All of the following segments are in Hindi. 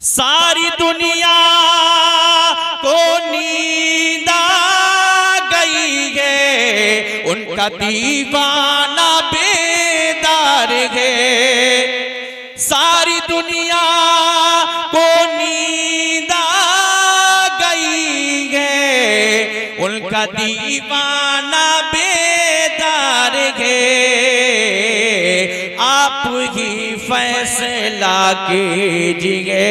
सारी दुनिया को नींद आ गई है, उनका दीवाना बेदार है। सारी दुनिया को नींद आ गई है, उनका दीवाना बेदार है। आप ही फैसला कीजिए,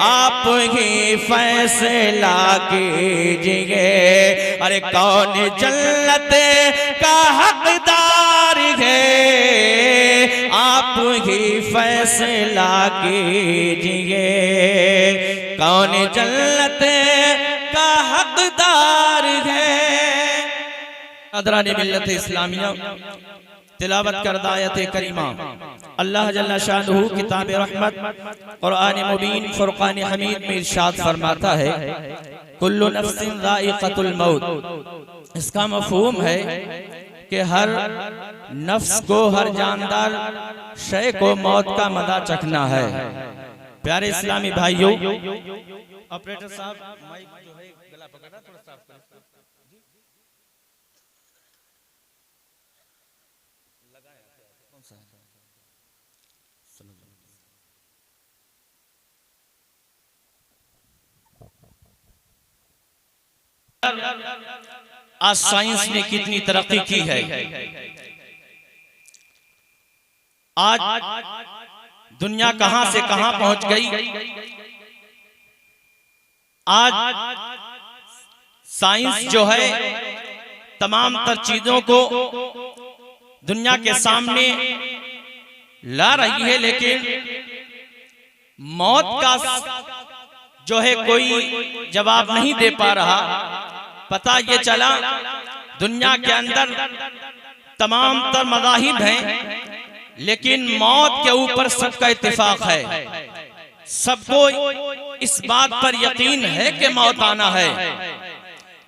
आप ही फैसला कीजिए। अरे कौन जन्नत का हकदार है, आप ही फैसला कीजिए। कौन जन्नत का हकदार है। अदरानी मिल्लत इस्लामिया तिलावत करदा आयत करीमा अल्लाह जल्ला शानुहु किताब रहमत कुरान मुबीन फुरकान हमीद में इरशाद फरमाता है, कुल्लु नफ्सिन ज़ाइक़तुल मौत। इसका मफ़हूम है कि हर नफ्स को, हर जानदार शय को मौत का मज़ा चखना है। प्यारे इस्लामी भाइयों, ऑपरेटर साहब माइक जो है गला पकड़ा, थोड़ा साफ करें। आज साइंस ने कितनी तरक्की की है। आज दुनिया कहां से कहां पहुंच गई। आज साइंस जो है तमाम तर चीजों को दुनिया के सामने ला रही है, लेकिन मौत का जो है कोई जवाब नहीं दे पा रहा। पता ये चला दुनिया के अंदर तमाम तर मज़ाहिब हैं, लेकिन मौत के ऊपर सबका इत्तिफाक है। सबको इस बात पर यकीन है कि मौत आना है,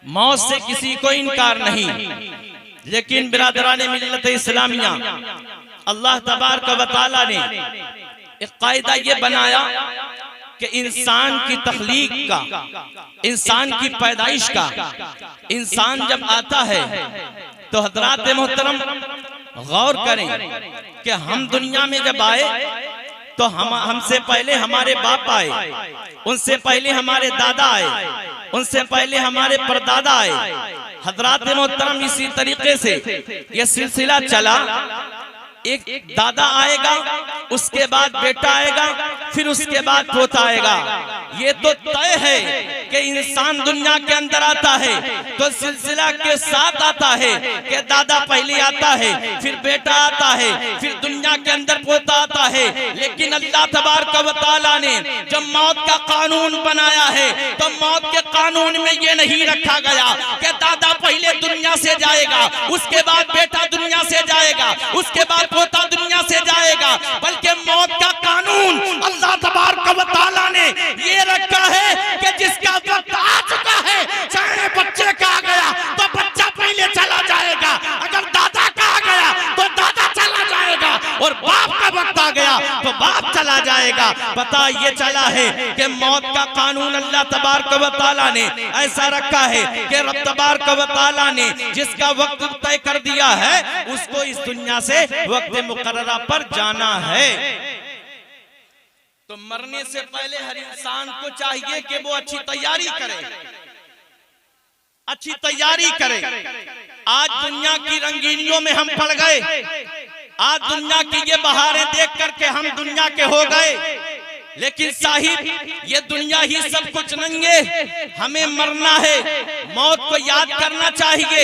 मौत से किसी को इनकार नहीं। लेकिन बिरादराने मिल्लत इस्लामिया, अल्लाह तबारक व तआला ने एक कायदा ये बनाया कि इंसान की तख्लीक का, इंसान की पैदाइश का, इंसान जब आता है तो हजरात मोहतरम गौर करें कि हम दुनिया में जब आए तो हमसे पहले हमारे बाप आए, उनसे पहले हमारे दादा आए, उनसे पहले हमारे परदादा आए। हजरात मोहतरम इसी तरीके से ये सिलसिला चला। एक दादा आएगा, उसके बाद बेटा आएगा, फिर उसके बाद पोता आएगा। ये तो तय है कि इंसान दुनिया के अंदर आता है तो सिलसिला के साथ आता है कि दादा पहले आता है, फिर बेटा आता है, फिर दुनिया के अंदर पोता आता है। लेकिन अल्लाह तबारक व तआला ने जब मौत का कानून बनाया है तो मौत के कानून में ये नहीं रखा गया कि दादा पहले दुनिया से जाएगा, उसके बाद बेटा दुनिया से जाएगा, उसके बाद पोता दुनिया से जाएगा, बल्कि मौत का कानून अल्लाह तबारक व तआला ने ये रखा है कि जिसका वक्त आ चुका है, चाहे बच्चे का आ गया तो बच्चा पहले चला जाएगा, अगर दादा का आ गया तो दादा चला जाएगा, और बाप का वक्त आ गया तो बाप चला जाएगा। पता ये चला है कि मौत का कानून अल्लाह तबारक व तआला ने ऐसा रखा है कि रब तबारक व तआला ने जिसका वक्त तय कर दिया है उसको इस दुनिया से वक्त मुकर्ररा पर जाना है। तो मरने से पहले हर इंसान को चाहिए कि वो अच्छी तैयारी करे, अच्छी तैयारी करे। आज दुनिया की रंगीनियों में हम पड़ गए, आज दुनिया की ये बहारें देख करके हम दुनिया के हो गए, लेकिन साहिब ये दुनिया ही सब कुछ नहीं है। हमें मरना है, मौत को याद करना चाहिए।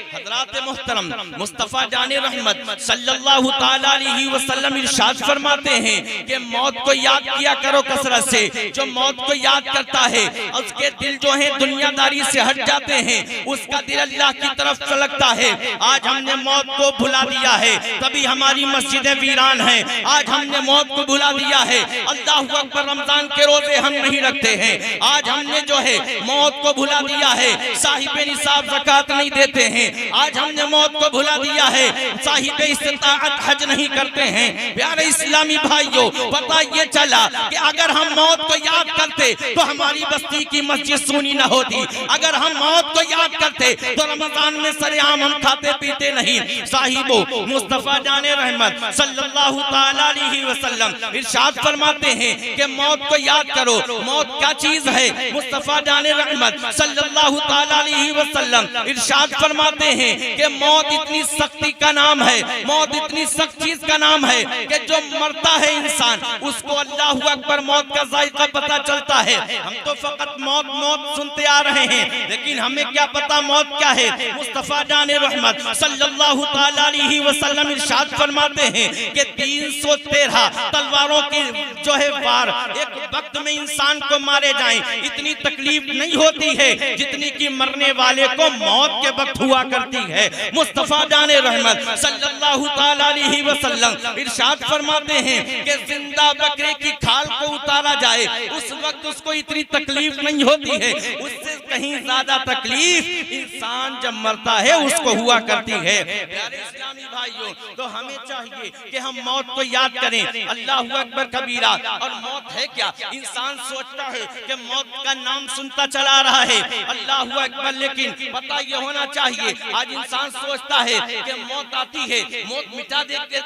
हजरात मोहतरम मुस्तफा जाने रहमत सल्लल्लाहु ताला अलैहि वसल्लम इरशाद फरमाते हैं कि मौत को याद किया करो कसरत से। जो मौत को याद करता है उसके दिल जो है दुनियादारी से हट जाते हैं, उसका दिल अल्लाह की तरफ चलकता है। आज हमने मौत को भुला दिया है, तभी हमारी मस्जिदें वीरान हैं। आज हमने मौत को भुला दिया है। अल्लाह अकबर, रमजान के रोजे हम नहीं रखते हैं। आज हमने जो है मौत को भुला दिया है, साहिब निसाब ज़कात नहीं देते हैं। आज हमने मौत को भुला दिया है, साहिब इस्तिताअत हज नहीं करते हैं। प्यारे इस्लामी भाइयों, पता ये चला कि अगर हम मौत को याद करते तो हमारी बस्ती की मस्जिद सूनी न होती। अगर हम मौत को याद करते तो रमजान में सरेआम हम खाते पीते नहीं। साहिबो, मुस्तफा जाने रहमत सल्लल्लाहु ताला अलैहि वसल्लम इरशाद फरमाते हैं कि मौत को याद करो। मौत क्या चीज है? मुस्तफा जाने रहमत सल्लल्लाहु ताला अलैहि वसल्लम इरशाद फरमाते हैं कि मौत इतनी सख्ती का नाम है, मौत इतनी सख्त चीज का नाम है कि जो मरता है इंसान उसको अल्लाहु अकबर मौत का जायका पता चलता है। हम तो फकत मौत मौत सुनते आ रहे हैं, लेकिन हमें क्या पता मौत क्या है। मुस्तफा जाने रहमत सल्लल्लाहु ताला अलैहि वसल्लम इरशाद फरमाते हैं कि 313 तलवारों की जो है वार एक वक्त में इंसान को मारे जाएं, इतनी तकलीफ नहीं होती है जितनी कि मरने वाले को मौत के वक्त हुआ करती है। मुस्तफा जाने रहमत सल्लल्लाहु ताला अलैहि वसल्लम इरशाद फरमाते हैं कि जिंदा बकरे की खाल को उतारा जाए उस वक्त उसको इतनी तकलीफ नहीं होती है, उससे कहीं ज्यादा तकलीफ इंसान जब मरता है उसको हुआ करती है। प्यारे इस्लामी भाइयों, तो हमें चाहिए कि हम मौत को याद करें। अल्लाहु अकबर कबीरा। और मौत है क्या? इंसान सोचता है कि मौत का नाम सुनता चला रहा है, अल्लाहु अकबर, लेकिन पता ये होना चाहिए आज इंसान सोचता है कि मौत आती है, मौत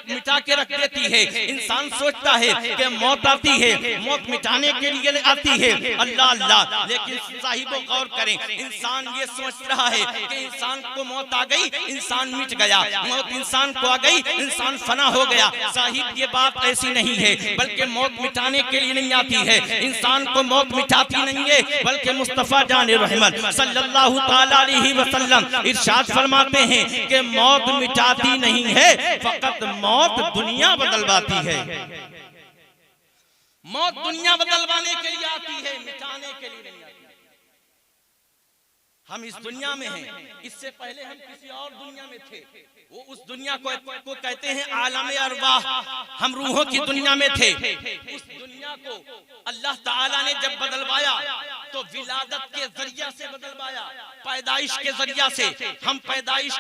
मिटा के रख देती है। इंसान सोचता है कि मौत आती है, मौत मिटाने के लिए आती है। अल्लाह अल्लाह, लेकिन साहिबो गौर करें, इंसान ये सोच रहा है कि इंसान को मौत आ गई, इंसान मिट गया, मौत इंसान को आ गई, इंसान फना हो गया। साहिब ये बात ऐसी नहीं है, बल्कि मौत मिटाने के लिए नहीं आती है, इंसान को मौत मिटाती नहीं है, बल्कि मुस्तफा जाने रहमत सल्लल्लाहु ताला अलैहि वसल्लम इरशाद फरमाते हैं कि मौत मिटाती नहीं है, फकत मौत दुनिया बदलवाती है। मौत दुनिया बदलवाने के लिए आती है, मिटाने के लिए नहीं आती। हम इस दुनिया में हैं, इससे पहले हम किसी और दुनिया में थे। वो उस दुनिया को कहते हैं आलमे अरवाह, हम रूहों की दुनिया में थे। उस दुनिया को अल्लाह ताला ने जब बदलवाया तो विलादत के जरिया से बदलवाया, पैदाइश के जरिया से। हम पैदाइश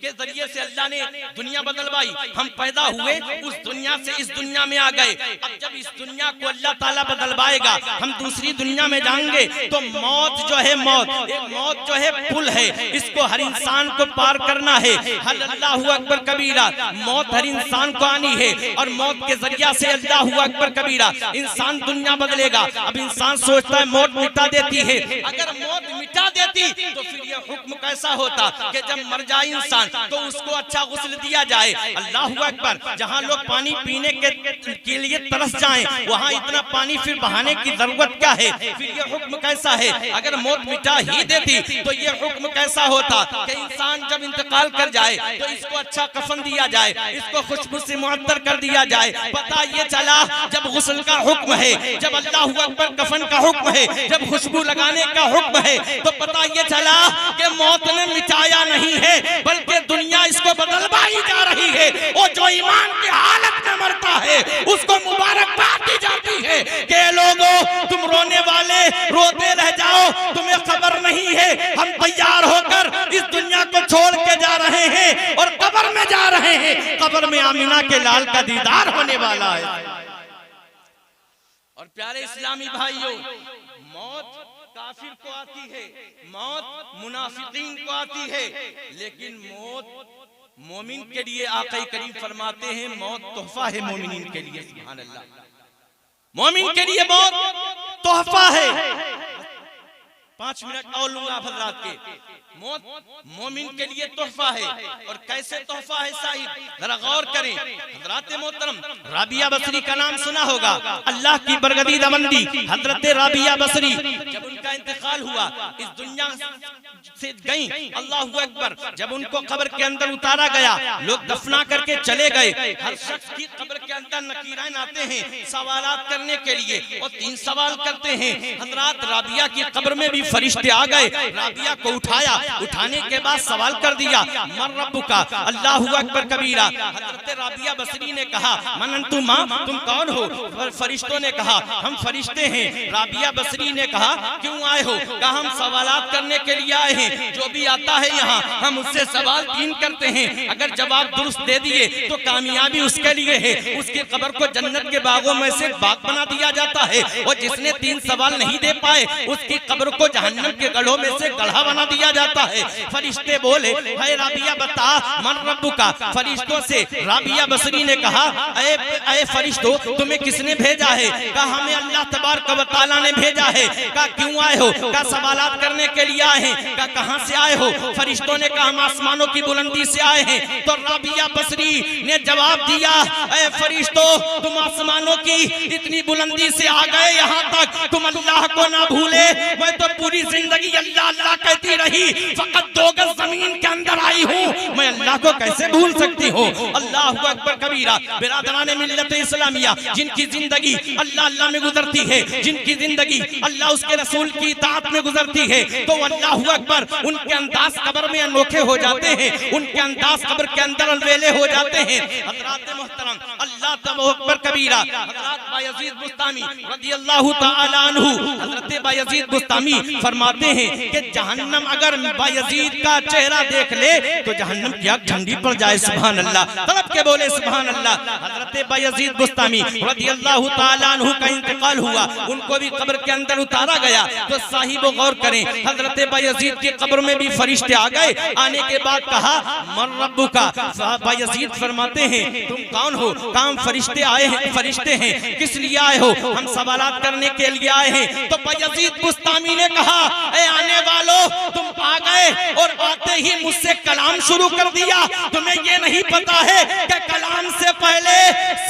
के जरिए से अल्लाह ने दुनिया बदलवाई, हम पैदा हुए, उस दुनिया से इस दुनिया में आ गए। अब जब इस दुनिया को अल्लाह ताला बदलवाएगा, हम दूसरी दुनिया में जाएंगे, तो मौत जो है, मौत जो है पुल है, इसको हर इंसान को पार करना है। अल्लाहु अकबर कबीरा, मौत हर इंसान को आनी है, और मौत के जरिया से अल्लाहु अकबर कबीरा इंसान दुनिया बदलेगा। अब इंसान सोचता है मौत मिटा देती है, अगर मौत मिटा देती तो फिर ये हुक्म कैसा होता कि जब मर जाए इंसान तो उसको अच्छा गुस्ल दिया जाए। अल्लाहु अकबर, जहाँ लोग पानी पीने के लिए तरस जाएं, वहाँ इतना पानी फिर बहाने की जरूरत क्या है? फिर ये हुक्म कैसा है? अगर मौत मिटा ही देती तो ये हुक्म कैसा होता कि इंसान जब इंतकाल कर जाए तो इसको अच्छा कफन दिया जाए, इसको खुशबू से मुअत्तर कर दिया जाए। पता ये चला जब गुस्ल का हुक्म है, जब अल्लाहु अकबर कफन का हुक्म है, जब खुशबू लगाने का हुक्म है, तो पता ये चला कि मौत ने मिटाया नहीं है, बल्कि दुनिया इसको बदलवाई जा रही है। वो जो ईमान की हालत में मरता है उसको मुबारकबाद दी जाती है कि लोगों, तुम रोने वाले रोते रह जाओ, तुम्हें खबर नहीं है, हम तैयार होकर इस दुनिया को छोड़ के जा रहे हैं और कब्र में जा रहे हैं। कब्र में आमीना के लाल का दीदार होने वाला है। और प्यारे इस्लामी भाइयों, मौत काफिर को आती है, मौत मुनाफिकीन को आती है, लेकिन मौत मोमिन के लिए आका करीम फरमाते हैं मौत तोहफा है मोमिन के लिए। सुभान अल्लाह, मोमिन के लिए मौत तोहफा है। 5 मिनट और लूंगा आप हजरात के। मौत मोमिन के लिए तोहफा है। और कैसे तोहफा है साहिब, जरा गौर करें। हजरत मोहतरम राबिया बसरी का नाम सुना होगा, अल्लाह की बरगदीदा बंदी हजरत राबिया बसरी, जब जिनका इंतकाल हुआ, इस दुनिया से गई, अल्लाहु अकबर, जब उनको कब्र के अंदर उतारा गया, लोग दफना करके चले गए। हर शख्स की कब्र के अंदर नकीराइन आते हैं सवालात करने के लिए और 3 सवाल करते हैं। हजरात राबिया की कब्र में भी फरिश्ते आ गए, राबिया को उठाया, उठाने के बाद सवाल कर दिया, मन रब्बुका, अल्लाहु अकबर कबीरा। हजरत राबिया बसरी ने कहा, मन अंतुमा, तुम कौन हो? फरिश्तों ने कहा, हम फरिश्ते हैं। राबिया बसरी ने कहा, क्यों आए हो? कहा, हम सवालात करने के लिए आए हैं, जो भी आता है यहाँ हम उससे सवाल 3 करते हैं, अगर जवाब दुरुस्त दे दिए तो कामयाबी उसके लिए है, उसकी कब्र को जन्नत के बागों में से बाग बना दिया जाता है, और जिसने 3 सवाल नहीं दे पाए उसकी कब्र को जहन्नम के गढ़ों में से गढ़ा बना दिया जाता है। फरिश्ते बोले, है राबिया बता, मन रब्बुका। फरिश्तों से राबिया बसरी ने कहा, ऐ फरिश्तों, तुम्हें किसने भेजा है? कहा, हमें अल्लाह तबारक व तआला ने भेजा है। कहा, क्यों आए हो? कहा, सवालात करने के लिए आए हैं। कहा, कहां से आए हो? फरिश्तों ने कहा, हम आसमानों की बुलंदी से आए हैं। तो राबिया बसरी ने जवाब दिया, ऐ फरिश्तों, तुम आसमानों की इतनी बुलंदी से आ गए यहाँ तक, तुम अल्लाह को ना भूले। मैं तो पूरी जिंदगी अल्लाह अल्लाह कहती रही, फकत 2 गज जमीन के अंदर आई हूँ, मैं अल्लाह को कैसे भूल सकती हूँ? अल्लाहु अकबर कबीरा। बिरादराने मिल्लत इस्लामिया, जिनकी जिंदगी अल्लाह अल्लाह में गुजरती है, जिनकी जिंदगी अल्लाह उसके रसूल की इताअत में गुजरती है, तो अल्लाहु अकबर, उनके अंदाज कब्र में अनोखे हो जाते हैं, उनके अंदाज कब्र के अंदर अलवेले हो जाते हैं। हज़रात मोहतरम, अल्लाह अकबर कबीरा। हज़रत बायज़ीद बुस्तामी रज़ियल्लाहु तआला अन्हु, हज़रत बायज़ीद बुस्तामी फरमाते हैं कि जहन्नम अगर बायज़ीद का चेहरा देख ले तो जहन्नम की आग ठंडी पड़ जाए। सुभान अल्लाह, तड़प के बोले सुभान अल्लाह। हज़रत बायज़ीद बुस्तामी रज़ियल्लाहु तआला अन्हु का इंतकाल हुआ, उनको भी कब्र के अंदर उतारा गया। तो साहिब गौर करें, हज़रत बायज़ीद की कब्र में भी फरिश्ते आ गए। आने के बाद कहा, मन रब्बुका। बायज़ीद फरमाते हैं, तुम कौन हो? काम फरिश्ते आए हैं, फरिश्ते हैं, किस लिए आए हो? हम सवालात करने के लिए आए हैं। तो बायज़ीद बुस्तामी ने कहा, ए आने वालों, तुम आ गए और आते ही मुझसे कलाम शुरू कर दिया। तुम्हें ये नहीं पता है कि कलाम से पहले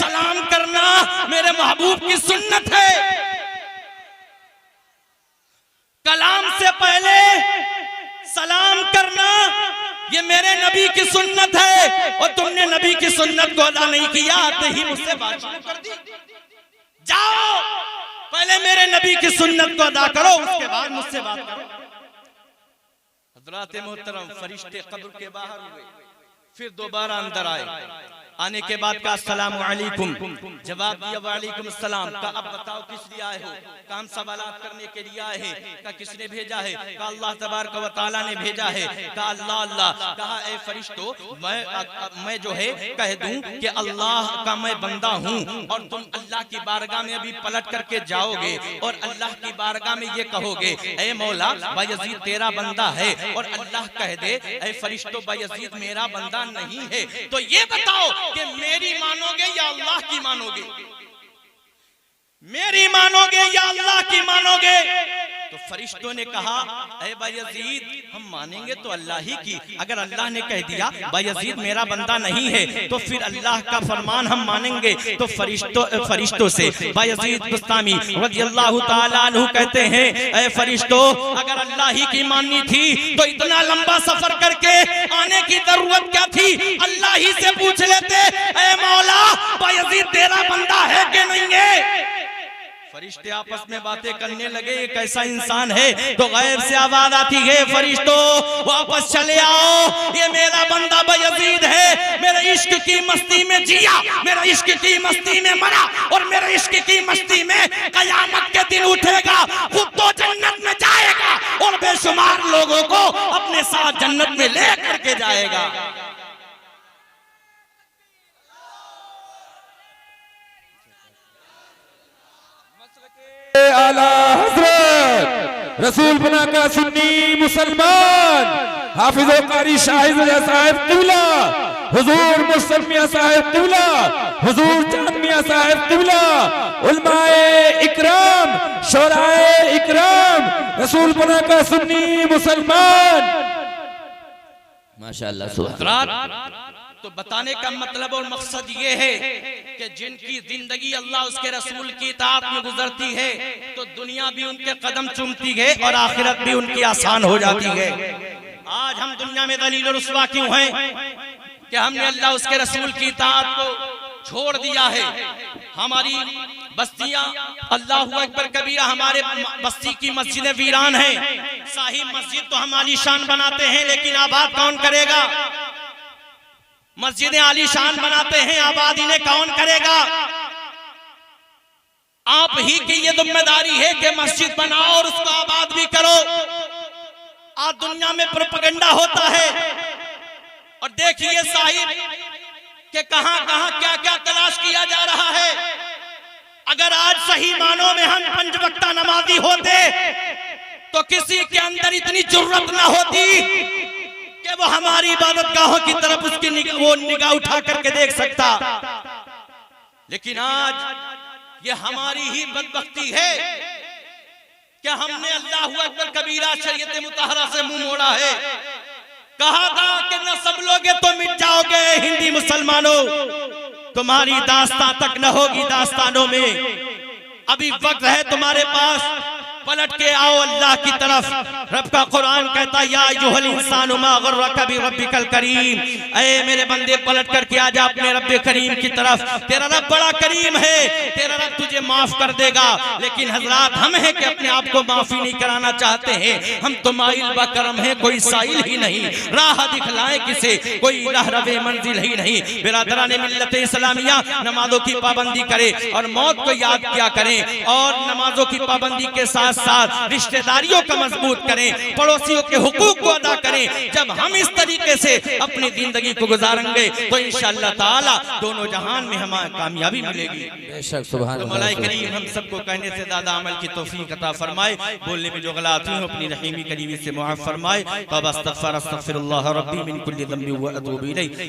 सलाम करना मेरे महबूब की सुन्नत है। कलाम से पहले सलाम करना ये मेरे नबी की सुन्नत है, और तुमने नबी की सुन्नत को अदा नहीं किया, आते ही मुझसे बात शुरू कर दी। जाओ, पहले मेरे नबी की सुन्नत को अदा करो, उसके बाद मुझसे बात करो। हज़रात मोहतरम, फरिश्ते कब्र के बाहर हुए, फिर दोबारा अंदर आए। आने के बाद का अस्सलामु अलैकुम, जवाब दिया वालेकुम अस्सलाम। का अब बताओ किस लिए आए हो? काम सवालात करने के लिए आए हैं। का किसने भेजा है? का अल्लाह तबारक व तआला ने भेजा है। का अल्लाह अल्लाह। कहा, ए फरिश्तों, मैं जो है कह दूं कि अल्लाह का मैं बंदा हूं, और तुम अल्लाह की बारगाह में अभी पलट करके जाओगे और अल्लाह की बारगाह में ये कहोगे, ए मौला, बायज़ीद तेरा बंदा है, और अल्लाह कह दे, ए फरिश्तों, बायज़ीद मेरा बंदा नहीं है। तो ये बताओ कि मेरी मानोगे या अल्लाह की मानोगे? मेरी मानोगे या अल्लाह की मानोगे? तो फरिश्तों ने कहा, ऐ बायज़ीद, हम मानेंगे तो अल्लाह ही की। अगर अल्लाह ने कह दिया बायज़ीद मेरा बंदा नहीं है, तो फिर अल्लाह का फरमान हम मानेंगे। तो फरिश्तों से बायज़ीद बुस्तामी रज़ियल्लाहु तआला अन्हु कहते हैं, ऐ फरिश्तों, अगर अल्लाह ही की माननी थी तो इतना लंबा सफर करके आने की जरूरत क्या थी? अल्लाह ही से पूछ लेते, ऐ मौला, बायज़ीद तेरा बंदा है कि नहीं है? फरिश्ते आपस में बातें करने लगे, ये कैसा इंसान है? तो गैर से आवाज आती है, फरिश्तों वापस चले आओ, ये मेरा बंदा बायज़ीद है, मेरे इश्क की मस्ती में जिया, मेरे इश्क की मस्ती में मरा, और मेरे इश्क की मस्ती में कयामत के दिन उठेगा, खुद तो जन्नत में जाएगा और बेशुमार लोगों को अपने साथ जन्नत में ले करके जाएगा। आला हज़रत रसूल बना का सुन्नी मुसलमान हाफिज़ कारी शाहिद साहिब क़िबला, हुजूर मुर्शद मियां साहिब क़िबला, हुजूर चांद मियां साहिब क़िबला, उलमाए इकराम, शोराए इकराम, रसूल बना का सुन्नी मुसलमान। माशाअल्लाह, सुभान। तो बताने का मतलब और मकसद ये है कि जिनकी जिंदगी अल्लाह उसके रसूल की इताअत में गुजरती है, तो दुनिया भी उनके कदम चूमती है और आखिरत भी उनकी आसान हो जाती है। आज हम दुनिया में दलील और रुस्वा क्यों हैं कि हमने अल्लाह उसके रसूल की इताअत को छोड़ दिया है। हमारी बस्तियां अल्लाहु अकबर कबीरा, हमारे बस्ती की मस्जिदें वीरान हैं। साहिब मस्जिद तो हम आलीशान बनाते हैं, लेकिन आबाद कौन करेगा? मस्जिदें आलीशान बनाते हैं, आबाद इन्हें कौन करेगा? आप ही की ये जिम्मेदारी है कि मस्जिद बनाओ और उसको आबाद भी करो। आज दुनिया में प्रोपेगेंडा होता है और देखिए साहिब कि कहां कहां क्या क्या तलाश किया जा रहा है। अगर आज सही मानों में हम 5 वक्ता नमाजी होते तो किसी के अंदर इतनी जुर्रत ना होती कि वो हमारी इबादत गाहों की तरफ उसकी निगाह उठा करके देख सकता। लेकिन आज ये हमारी ही बदबख्ती है कि हमने अल्लाहु अकबर कबीरा शरीयत मुतहरा से मुंह मोड़ा है। कहा था कि न सब लोगे तो मिट जाओगे हिंदी मुसलमानों, तुम्हारी दास्तां तक न होगी दास्तानों में। अभी वक्त है तुम्हारे पास, पलट के आओ अल्लाह की तरफ। रब का कुरान कहता या अय्युहल इंसानु मा गर्रका बिरब्बिकल करीम, ऐ मेरे बंदे पलट करके आ जा अपने रब करीम की तरफ। तेरा रब बड़ा करीम है, तेरा रब तुझे माफ कर देगा। लेकिन हजरात हम हैं कि अपने आप को माफी नहीं कराना चाहते हैं। हम तो माइल ब करम है, कोई साइल ही नहीं। राह दिखलाए किसे, कोई रहरवे मंजिल ही नहीं। बिरादरान मिल्लत इस्लामिया नमाजों की पाबंदी करे और मौत को याद किया करें, और नमाजों की पाबंदी के साथ साथ रिश्तेदारियों का मजबूत करें, पड़ोसियों के हुकूक को अदा करें। जब हम इस तरीके से अपनी जिंदगी को गुजारेंगे तो इंशाअल्लाह ताला दोनों जहान में हमें कामयाबी मिलेगी। बेशक सुभान तो मौला करीम हम सबको कहने से ज्यादा अमल की तौफीक अता फरमाए। बोलने में जो गलती हो अपनी रहीमी करीमी से मुआफ फरमाए। तौबा अस्तगफिरुल्लाह रब्बी मिन कुल्ली ज़ंबि व अतूबु इलैह।